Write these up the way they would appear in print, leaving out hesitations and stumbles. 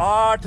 8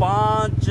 5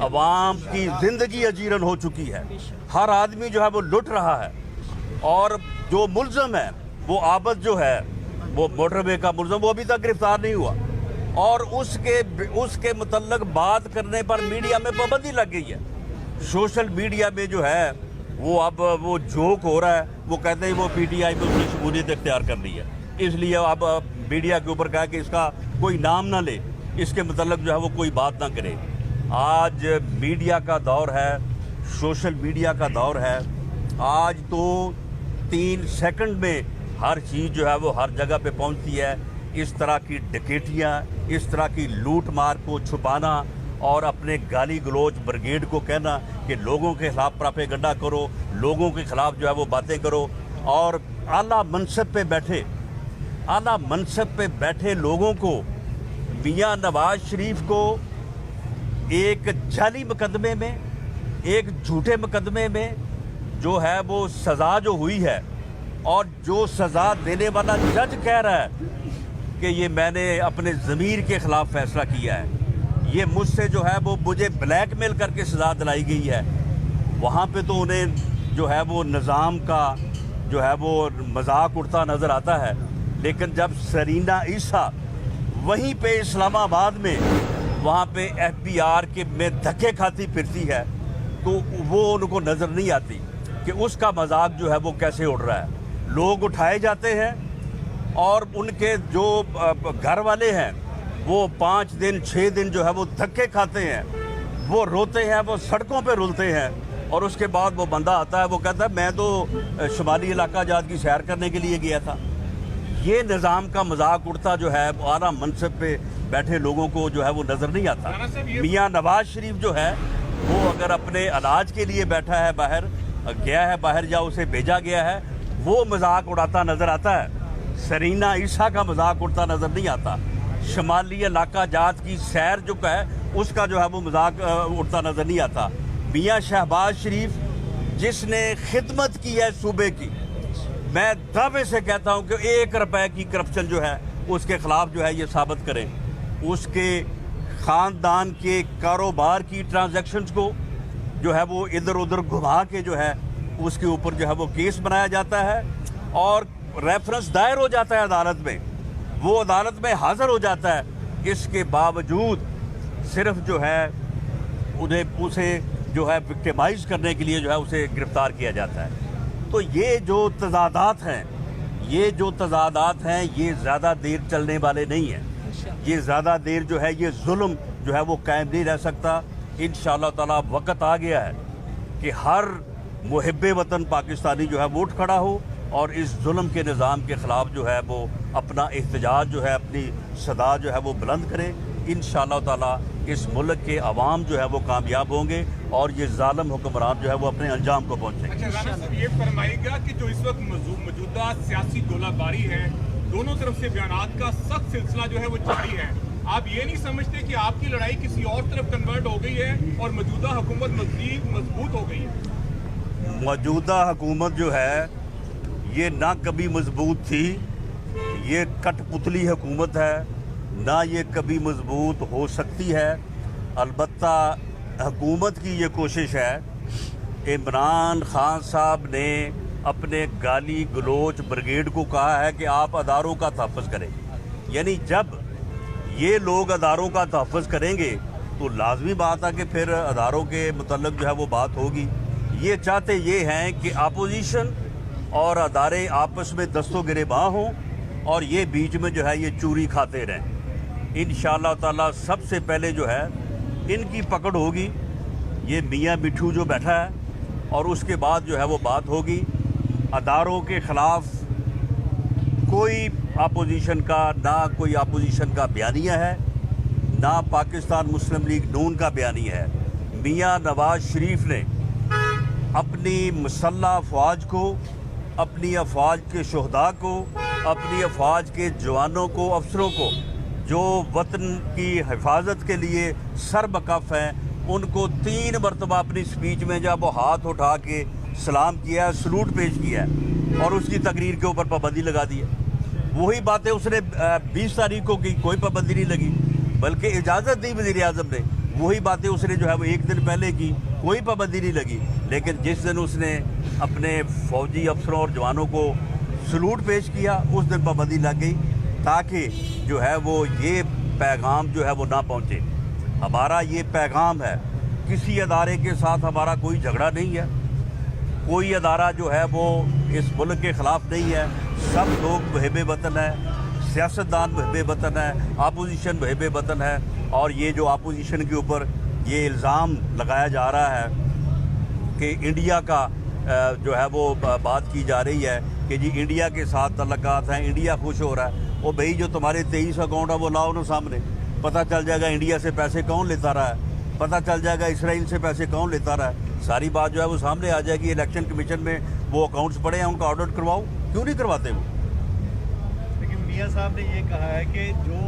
عوام کی زندگی اجیرن ہو چکی ہے، ہر آدمی جو ہے وہ لٹ رہا ہے، اور جو ملزم ہے وہ عابد جو ہے وہ موٹر وے کا ملزم، وہ ابھی تک گرفتار نہیں ہوا، اور اس کے متعلق بات کرنے پر میڈیا میں پابندی لگ گئی ہے۔ سوشل میڈیا میں جو ہے وہ اب وہ جوک ہو رہا ہے، وہ کہتے ہیں وہ پی ٹی آئی میں اس کی شمولیت اختیار کر لی ہے، اس لیے اب میڈیا کے اوپر کہا کہ اس کا کوئی نام نہ لے، اس کے متعلق جو ہے وہ کوئی بات نہ کرے۔ آج میڈیا کا دور ہے، سوشل میڈیا کا دور ہے، آج تو 3 سیکنڈ میں ہر چیز جو ہے وہ ہر جگہ پہ پہنچتی ہے۔ اس طرح کی ڈکیٹیاں، اس طرح کی لوٹ مار کو چھپانا اور اپنے گالی گلوچ بریگیڈ کو کہنا کہ لوگوں کے خلاف پراپیگنڈا کرو، لوگوں کے خلاف جو ہے وہ باتیں کرو، اور اعلیٰ منصب پہ بیٹھے لوگوں کو، میاں نواز شریف کو ایک جعلی مقدمے میں، ایک جھوٹے مقدمے میں جو ہے وہ سزا جو ہوئی ہے، اور جو سزا دینے والا جج کہہ رہا ہے کہ یہ میں نے اپنے ضمیر کے خلاف فیصلہ کیا ہے، یہ مجھ سے جو ہے وہ مجھے بلیک میل کر کے سزا دلائی گئی ہے، وہاں پہ تو انہیں جو ہے وہ نظام کا جو ہے وہ مذاق اڑتا نظر آتا ہے۔ لیکن جب سرینا عیسیٰ وہیں پہ اسلام آباد میں وہاں پہ ایف بی آر کے میں دھکے کھاتی پھرتی ہے تو وہ ان کو نظر نہیں آتی کہ اس کا مذاق جو ہے وہ کیسے اڑ رہا ہے۔ لوگ اٹھائے جاتے ہیں اور ان کے جو گھر والے ہیں وہ 5 دن 6 دن جو ہے وہ دھکے کھاتے ہیں، وہ روتے ہیں، وہ سڑکوں پہ رلتے ہیں، اور اس کے بعد وہ بندہ آتا ہے، وہ کہتا ہے میں تو شمالی علاقہ جات کی سیر کرنے کے لیے گیا تھا۔ یہ نظام کا مذاق اڑتا جو ہے اعلیٰ منصب پہ بیٹھے لوگوں کو جو ہے وہ نظر نہیں آتا۔ میاں نواز شریف جو ہے وہ اگر اپنے علاج کے لیے بیٹھا ہے، باہر گیا ہے، باہر یا اسے بھیجا گیا ہے، وہ مذاق اڑاتا نظر آتا ہے۔ سرینا عیسیٰ کا مذاق اڑتا نظر نہیں آتا۔ شمالی علاقہ جات کی سیر جو ہے اس کا جو ہے وہ مذاق اڑتا نظر نہیں آتا۔ میاں شہباز شریف جس نے خدمت کی ہے صوبے کی، میں دعوے سے کہتا ہوں کہ 1 روپے کی کرپشن جو ہے اس کے خلاف جو ہے یہ ثابت کریں۔ اس کے خاندان کے کاروبار کی ٹرانزیکشنز کو جو ہے وہ ادھر ادھر گھما کے جو ہے اس کے اوپر جو ہے وہ کیس بنایا جاتا ہے، اور ریفرنس دائر ہو جاتا ہے عدالت میں، وہ عدالت میں حاضر ہو جاتا ہے، اس کے باوجود صرف جو ہے اسے جو ہے وکٹیمائز کرنے کے لیے جو ہے اسے گرفتار کیا جاتا ہے۔ تو یہ جو تضادات ہیں یہ زیادہ دیر چلنے والے نہیں ہیں، یہ زیادہ دیر جو ہے یہ ظلم جو ہے وہ قائم نہیں رہ سکتا۔ انشاءاللہ تعالیٰ وقت آ گیا ہے کہ ہر محب وطن پاکستانی جو ہے وہ اٹھ کھڑا ہو اور اس ظلم کے نظام کے خلاف جو ہے وہ اپنا احتجاج جو ہے، اپنی صدا جو ہے وہ بلند کرے۔ انشاءاللہ تعالیٰ اس ملک کے عوام جو ہے وہ کامیاب ہوں گے اور یہ ظالم حکمران جو ہے وہ اپنے انجام کو پہنچیں گے۔ اچھا رانا صاحب، یہ فرمائے گا کہ جو اس وقت موجودہ سیاسی گولہ باری ہے، دونوں طرف سے بیانات کا سخت سلسلہ جو ہے وہ جاری ہے، آپ یہ نہیں سمجھتے کہ آپ کی لڑائی کسی اور طرف کنورٹ ہو گئی ہے اور موجودہ حکومت مزید مضبوط ہو گئی ہے؟ موجودہ حکومت جو ہے یہ نہ کبھی مضبوط تھی، یہ کٹ پتلی حکومت ہے، نہ یہ کبھی مضبوط ہو سکتی ہے۔ البتہ حکومت کی یہ کوشش ہے، عمران خان صاحب نے اپنے گالی گلوچ بریگیڈ کو کہا ہے کہ آپ اداروں کا تحفظ کریں، یعنی جب یہ لوگ اداروں کا تحفظ کریں گے تو لازمی بات ہے کہ پھر اداروں کے متعلق جو ہے وہ بات ہوگی۔ یہ چاہتے یہ ہیں کہ اپوزیشن اور ادارے آپس میں دست و گریباں ہوں اور یہ بیچ میں جو ہے یہ چوری کھاتے رہیں۔ انشاءاللہ تعالیٰ سب سے پہلے جو ہے ان کی پکڑ ہوگی، یہ میاں مٹھو جو بیٹھا ہے، اور اس کے بعد جو ہے وہ بات ہوگی۔ اداروں کے خلاف کوئی اپوزیشن کا کا بیانیہ ہے، نہ پاکستان مسلم لیگ نون کا بیانیہ ہے۔ میاں نواز شریف نے اپنی مسلح افواج کو، اپنی افواج کے شہداء کو، اپنی افواج کے جوانوں کو، افسروں کو جو وطن کی حفاظت کے لیے سر بکف ہیں، ان کو 3 مرتبہ اپنی سپیچ میں جب وہ ہاتھ اٹھا کے سلام کیا ہے، سلوٹ پیش کیا ہے، اور اس کی تقریر کے اوپر پابندی لگا دی ہے۔ وہی باتیں اس نے 20 تاریخ کو کی، کوئی پابندی نہیں لگی، بلکہ اجازت دی وزیر اعظم نے وہی باتیں اس نے جو ہے وہ ایک دن پہلے کی، کوئی پابندی نہیں لگی، لیکن جس دن اس نے اپنے فوجی افسروں اور جوانوں کو سلوٹ پیش کیا اس دن پابندی لگ گئی، تاکہ جو ہے وہ یہ پیغام جو ہے وہ نہ پہنچے۔ ہمارا یہ پیغام ہے، کسی ادارے کے ساتھ ہمارا کوئی جھگڑا نہیں ہے، کوئی ادارہ جو ہے وہ اس ملک کے خلاف نہیں ہے، سب لوگ محب وطن ہیں، سیاستدان محب وطن ہے، اپوزیشن محب وطن ہے، اور یہ جو اپوزیشن کے اوپر یہ الزام لگایا جا رہا ہے کہ انڈیا کا جو ہے وہ بات کی جا رہی ہے کہ جی انڈیا کے ساتھ تعلقات ہیں، انڈیا خوش ہو رہا ہے، وہ بھئی جو تمہارے 23 اکاؤنٹ ہے وہ لاؤ نا سامنے، پتہ چل جائے گا انڈیا سے پیسے کون لیتا رہا ہے، پتہ چل جائے گا اسرائیل سے پیسے کون لیتا رہا ہے، ساری بات جو ہے وہ سامنے آ جائے گی۔ الیکشن کمیشن میں وہ اکاؤنٹس پڑے ہیں، ان کا آڈٹ کرواؤ، کیوں نہیں کرواتے وہ؟ لیکن میاں صاحب نے یہ کہا ہے کہ جو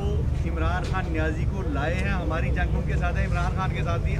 عمران خان نیازی کو لائے ہیں ہماری جنگ ان کے ساتھ ہے، عمران خان کے ساتھ بھی